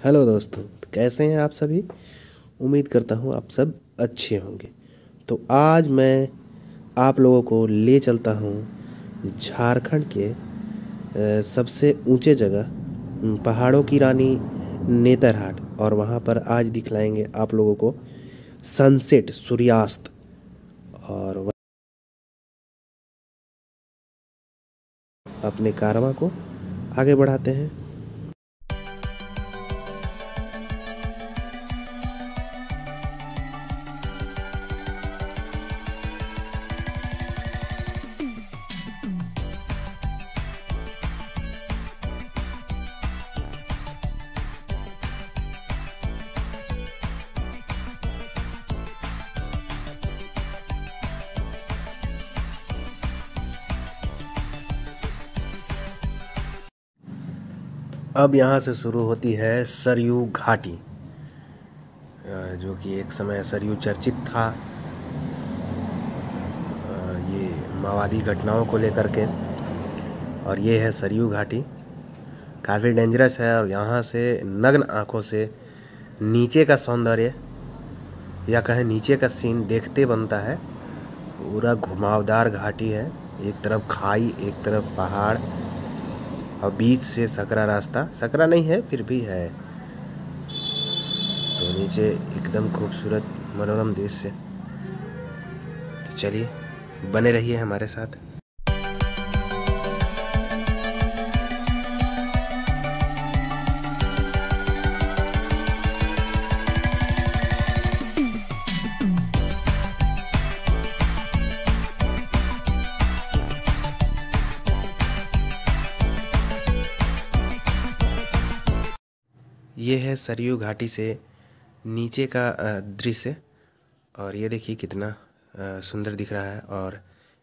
Hello दोस्तों, तो कैसे हैं आप सभी। उम्मीद करता हूँ आप सब अच्छे होंगे। तो आज मैं आप लोगों को ले चलता हूँ झारखंड के सबसे ऊंचे जगह पहाड़ों की रानी नेतरहाट, और वहाँ पर आज दिखलाएंगे आप लोगों को सनसेट, सूर्यास्त। और अपने कारवां को आगे बढ़ाते हैं। अब यहाँ से शुरू होती है सरयू घाटी, जो कि एक समय सरयू चर्चित था ये माओवादी घटनाओं को लेकर के। और ये है सरयू घाटी, काफ़ी डेंजरस है। और यहाँ से नग्न आँखों से नीचे का सौंदर्य या कहें नीचे का सीन देखते बनता है। पूरा घुमावदार घाटी है, एक तरफ खाई एक तरफ पहाड़, और बीच से सकरा रास्ता। सकरा नहीं है फिर भी है। तो नीचे एकदम खूबसूरत मनोरम दृश्य। तो चलिए बने रहिए हमारे साथ। ये है सरयू घाटी से नीचे का दृश्य। और ये देखिए कितना सुंदर दिख रहा है। और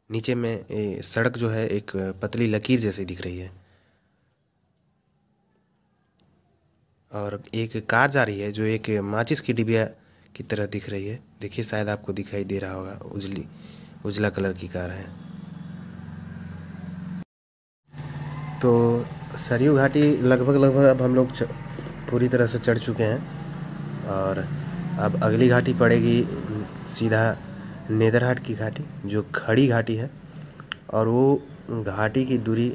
नीचे में सड़क जो है एक पतली लकीर जैसी दिख रही है। और एक कार जा रही है जो एक माचिस की डिबिया की तरह दिख रही है। देखिए शायद आपको दिखाई दे रहा होगा, उजला कलर की कार है। तो सरयू घाटी लगभग अब हम लोग पूरी तरह से चढ़ चुके हैं। और अब अगली घाटी पड़ेगी सीधा नेतरहाट की घाटी, जो खड़ी घाटी है। और वो घाटी की दूरी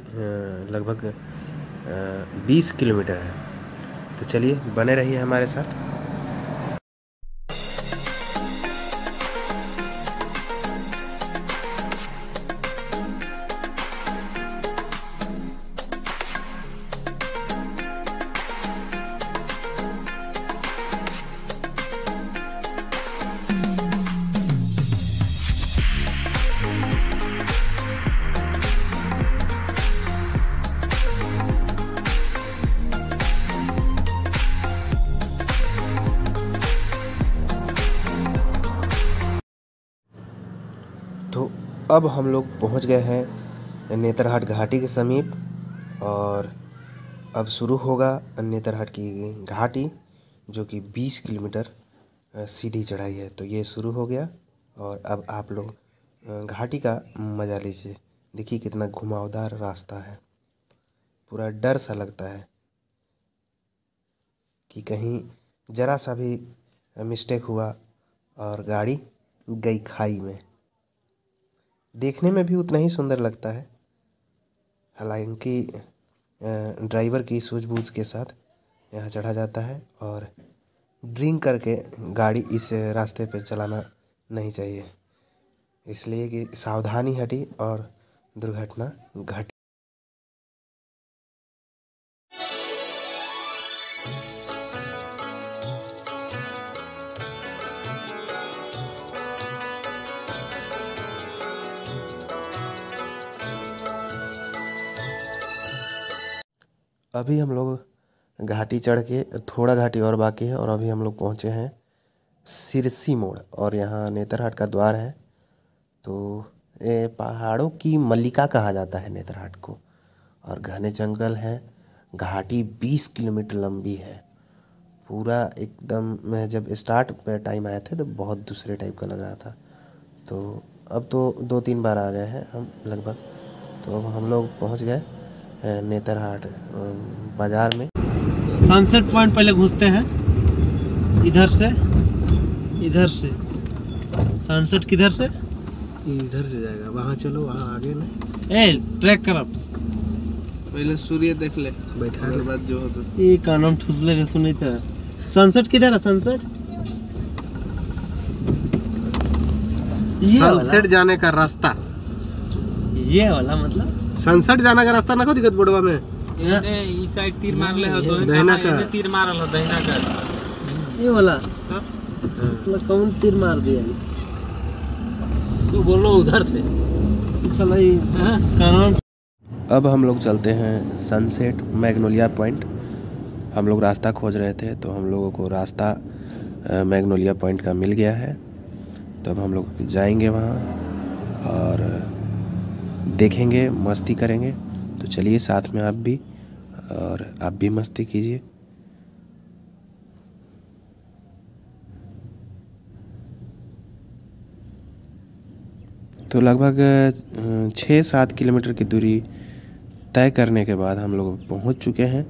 लगभग 20 किलोमीटर है। तो चलिए बने रहिए हमारे साथ। तो अब हम लोग पहुंच गए हैं नेतरहाट घाटी के समीप। और अब शुरू होगा नेतरहाट की घाटी, जो कि 20 किलोमीटर सीधी चढ़ाई है। तो ये शुरू हो गया। और अब आप लोग घाटी का मज़ा लीजिए। देखिए कितना घुमावदार रास्ता है। पूरा डर सा लगता है कि कहीं ज़रा सा भी मिस्टेक हुआ और गाड़ी गई खाई में। देखने में भी उतना ही सुंदर लगता है, हालांकि ड्राइवर की सूझबूझ के साथ यहाँ चढ़ा जाता है। और ड्रिंक करके गाड़ी इस रास्ते पे चलाना नहीं चाहिए, इसलिए कि सावधानी हटी और दुर्घटना घटी। अभी हम लोग घाटी चढ़ के, थोड़ा घाटी और बाकी है, और अभी हम लोग पहुँचे हैं सिरसी मोड़। और यहाँ नेतरहाट का द्वार है। तो ये पहाड़ों की मल्लिका कहा जाता है नेतरहाट को। और घने जंगल हैं। घाटी 20 किलोमीटर लंबी है। पूरा एकदम, मैं जब स्टार्ट पे टाइम आए थे तो बहुत दूसरे टाइप का लग रहा था। तो अब तो 2-3 बार आ गए हैं हम लगभग। तो अब हम लोग पहुंच गए नेतरहाट बाज़ार में। सनसेट पॉइंट पहले घुसते हैं इधर से सनसेट किधर से इधर से जाएगा, वहाँ चलो, वहाँ आगे ना। ए ट्रैक कर अब पहले सूर्य देख ले, बैठा के बाद जो हो तो ये कानम ठुसले के सुनी था। सनसेट किधर है? सनसेट जाने का रास्ता, ये वाला मतलब सनसेट जाने का रास्ता ना को दिक्कत बोर्डवा में इस साइड तीर मार ले हो तो दहिना का तीर मारल हो दहिना का ये वाला कौन तीर मार दिया? तू बोलो उधर से साला ये कानम। अब हम लोग चलते हैं सनसेट मैग्नोलिया पॉइंट। हम लोग रास्ता खोज रहे थे तो हम लोगों को रास्ता मैग्नोलिया पॉइंट का मिल गया है। तो अब हम लोग जाएंगे वहाँ और देखेंगे, मस्ती करेंगे। तो चलिए साथ में आप भी, और आप भी मस्ती कीजिए। तो लगभग 6-7 किलोमीटर की दूरी तय करने के बाद हम लोग पहुंच चुके हैं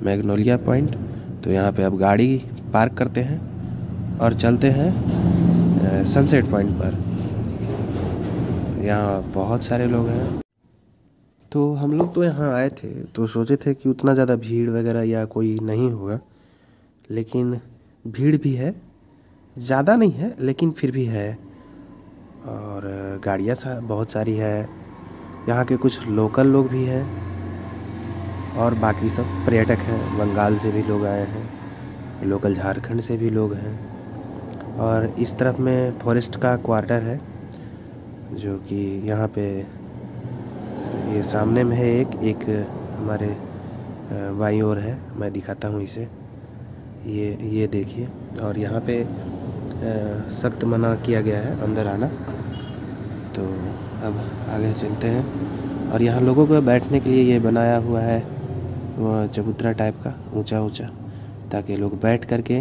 मैग्नोलिया पॉइंट। तो यहाँ पे अब गाड़ी पार्क करते हैं और चलते हैं सनसेट पॉइंट पर। यहाँ बहुत सारे लोग हैं। तो हम लोग तो यहाँ आए थे तो सोचे थे कि उतना ज़्यादा भीड़ वगैरह या कोई नहीं होगा, लेकिन भीड़ भी है, ज़्यादा नहीं है लेकिन फिर भी है। और गाड़ियाँ बहुत सारी है। यहाँ के कुछ लोकल लोग भी हैं और बाकी सब पर्यटक हैं। बंगाल से भी लोग आए हैं, लोकल झारखंड से भी लोग हैं। और इस तरफ में फॉरेस्ट का क्वार्टर है जो कि यहाँ पे ये सामने में है। एक हमारे बाईं ओर है, मैं दिखाता हूँ इसे। ये देखिए। और यहाँ पे सख्त मना किया गया है अंदर आना। तो अब आगे चलते हैं। और यहाँ लोगों को बैठने के लिए ये बनाया हुआ है वो चबूतरा टाइप का, ऊंचा ऊंचा, ताकि लोग बैठ करके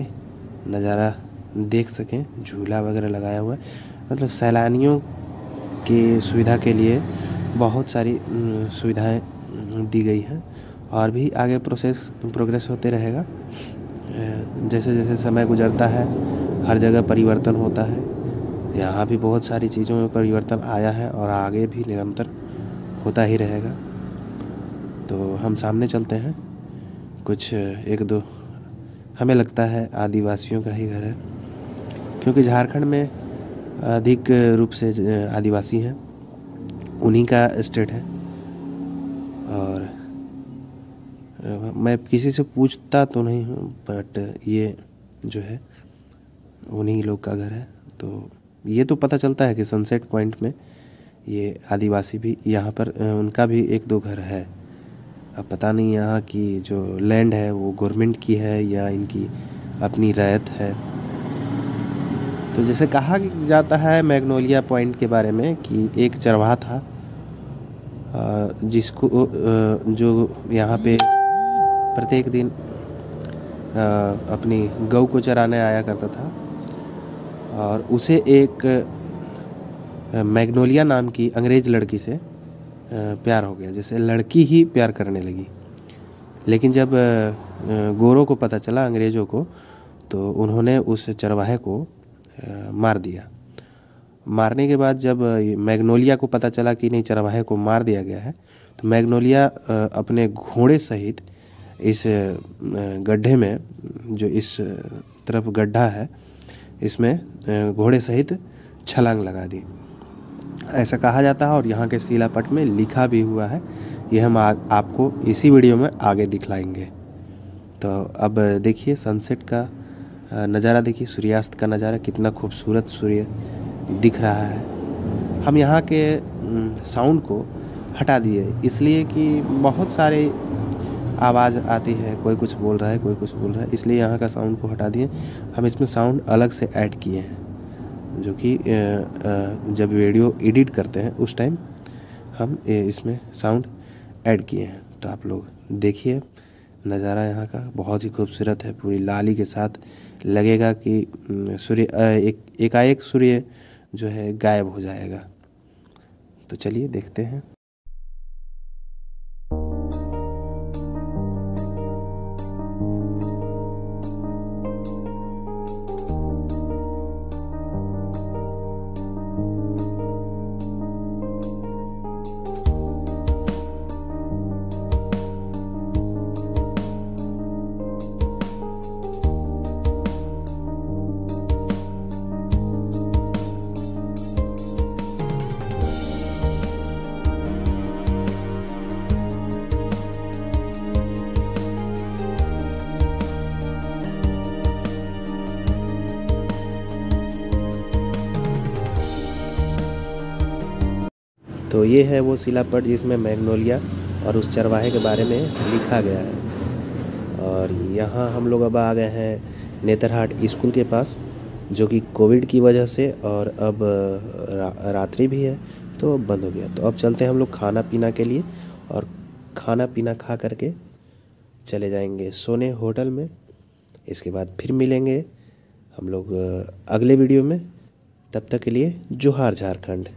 नज़ारा देख सकें। झूला वगैरह लगाया हुआ है, मतलब सैलानियों की सुविधा के लिए बहुत सारी सुविधाएं दी गई हैं। और भी आगे प्रोग्रेस होते रहेगा। जैसे जैसे समय गुजरता है हर जगह परिवर्तन होता है। यहाँ भी बहुत सारी चीज़ों में परिवर्तन आया है और आगे भी निरंतर होता ही रहेगा। तो हम सामने चलते हैं। कुछ एक दो हमें लगता है आदिवासियों का ही घर है, क्योंकि झारखंड में अधिक रूप से आदिवासी हैं, उन्हीं का स्टेट है। और मैं किसी से पूछता तो नहीं हूँ, बट ये जो है उन्हीं लोग का घर है। तो ये तो पता चलता है कि सनसेट पॉइंट में ये आदिवासी भी यहाँ पर उनका भी 1-2 घर है। अब पता नहीं यहाँ की जो लैंड है वो गवर्नमेंट की है या इनकी अपनी रैयत है। तो जैसे कहा जाता है मैग्नोलिया पॉइंट के बारे में कि एक चरवाहा था जिसको जो यहाँ पे प्रत्येक दिन अपनी गऊ को चराने आया करता था। और उसे एक मैग्नोलिया नाम की अंग्रेज़ लड़की से प्यार हो गया, जैसे लड़की ही प्यार करने लगी। लेकिन जब गोरों को पता चला, अंग्रेज़ों को, तो उन्होंने उस चरवाहे को मार दिया। मारने के बाद जब मैग्नोलिया को पता चला कि नहीं, चरवाहे को मार दिया गया है, तो मैग्नोलिया अपने घोड़े सहित इस गड्ढे में, जो इस तरफ गड्ढा है, इसमें घोड़े सहित छलांग लगा दी, ऐसा कहा जाता है। और यहाँ के शिलापट में लिखा भी हुआ है। यह हम आपको इसी वीडियो में आगे दिखलाएंगे। तो अब देखिए सनसेट का नज़ारा, देखिए सूर्यास्त का नज़ारा, कितना खूबसूरत सूर्य दिख रहा है। हम यहाँ के साउंड को हटा दिए इसलिए कि बहुत सारे आवाज़ आती है, कोई कुछ बोल रहा है, कोई कुछ बोल रहा है, इसलिए यहाँ का साउंड को हटा दिए। हम इसमें साउंड अलग से ऐड किए हैं, जो कि जब वीडियो एडिट करते हैं उस टाइम हम इसमें साउंड ऐड किए हैं। तो आप लोग देखिए नज़ारा यहाँ का बहुत ही खूबसूरत है, पूरी लाली के साथ। लगेगा कि सूर्य एकाएक सूर्य जो है गायब हो जाएगा। तो चलिए देखते हैं। तो ये है वो शिलापट जिसमें मैग्नोलिया और उस चरवाहे के बारे में लिखा गया है। और यहाँ हम लोग अब आ गए हैं नेतरहाट स्कूल के पास, जो कि कोविड की वजह से और अब रात्रि भी है तो बंद हो गया। तो अब चलते हैं हम लोग खाना पीना के लिए, और खाना पीना खा करके चले जाएंगे सोने होटल में। इसके बाद फिर मिलेंगे हम लोग अगले वीडियो में। तब तक के लिए जोहार झारखंड।